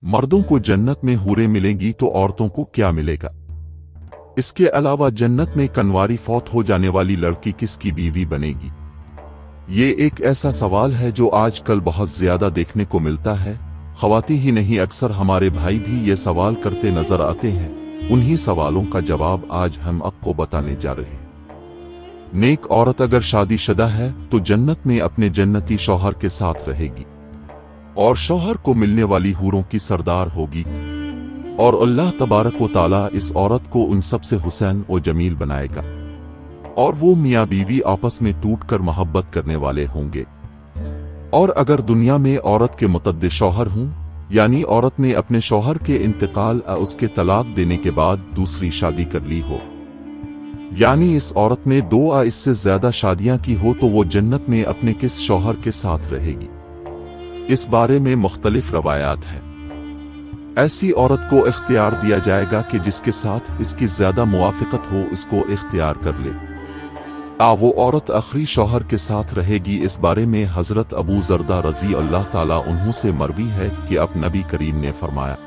मर्दों को जन्नत में हूरें मिलेंगी तो औरतों को क्या मिलेगा? इसके अलावा जन्नत में कन्वारी फौत हो जाने वाली लड़की किसकी बीवी बनेगी? ये एक ऐसा सवाल है जो आजकल बहुत ज्यादा देखने को मिलता है। ख्वाती ही नहीं, अक्सर हमारे भाई भी ये सवाल करते नजर आते हैं। उन्हीं सवालों का जवाब आज हम आपको बताने जा रहे हैं। नेक औरत अगर शादीशुदा है तो जन्नत में अपने जन्नती शौहर के साथ रहेगी और शौहर को मिलने वाली हूरों की सरदार होगी, और अल्लाह तबारक व ताला इस औरत को उन सबसे हुसैन और जमील बनाएगा और वो मियाँ बीवी आपस में टूटकर मोहब्बत करने वाले होंगे। और अगर दुनिया में औरत के मुतअद्दिद शौहर हों, यानी औरत ने अपने शौहर के इंतकाल या उसके तलाक देने के बाद दूसरी शादी कर ली हो, यानी इस औरत ने 2 या इससे ज्यादा शादियां की हो, तो वो जन्नत में अपने किस शौहर के साथ रहेगी? इस बारे में मुख्तलिफ रवायात हैं। ऐसी औरत को इख्तियार दिया जाएगा कि जिसके साथ इसकी ज्यादा मुवाफिकत हो, इसको इख्तियार कर ले। वो औरत आखिरी शौहर के साथ रहेगी। इस बारे में हजरत अबू जरदा रजी अल्लाह ताला उन्हों से मरवी है कि अब नबी करीम ने फरमाया,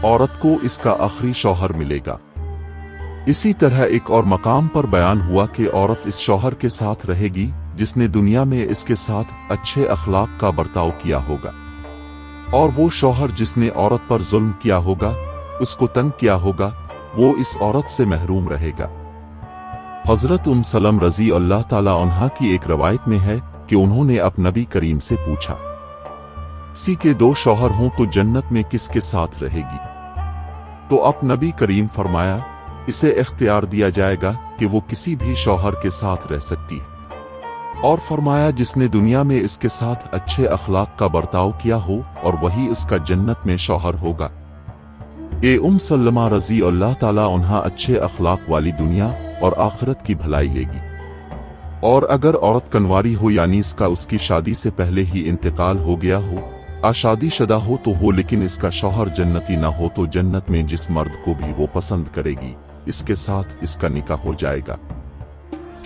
औरत को इसका आखिरी शौहर मिलेगा। इसी तरह एक और मकाम पर बयान हुआ कि औरत इस शौहर के साथ रहेगी जिसने दुनिया में इसके साथ अच्छे अखलाक का बर्ताव किया होगा, और वो शौहर जिसने औरत पर जुल्म किया होगा, उसको तंग किया होगा, वो इस औरत से महरूम रहेगा। हजरत सलम रजी अल्लाह ताला अन्हा की एक रवायत में है कि उन्होंने अब नबी करीम से पूछा, किसी के 2 शौहर हों तो जन्नत में किसके साथ रहेगी? तो अब नबी करीम फरमाया, इसे इख्तियार दिया जाएगा कि वो किसी भी शौहर के साथ रह सकती है, और फरमाया जिसने दुनिया में इसके साथ अच्छे अखलाक का बर्ताव किया हो, और वही इसका जन्नत में शौहर होगा। सल्लमा रजी अल्लाह ताला उन्हा अच्छे अखलाक वाली दुनिया और आखिरत की भलाई लेगी। और अगर औरत कन्वारी हो, यानी इसका उसकी शादी से पहले ही इंतकाल हो गया हो, शादीशुदा हो तो हो, लेकिन इसका शौहर जन्नती ना हो, तो जन्नत में जिस मर्द को भी वो पसंद करेगी, इसके साथ इसका निकाह हो जाएगा।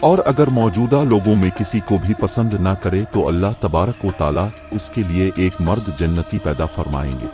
और अगर मौजूदा लोगों में किसी को भी पसंद ना करे तो अल्लाह तबारक व ताला इसके लिए एक मर्द जन्नती पैदा फरमाएंगे।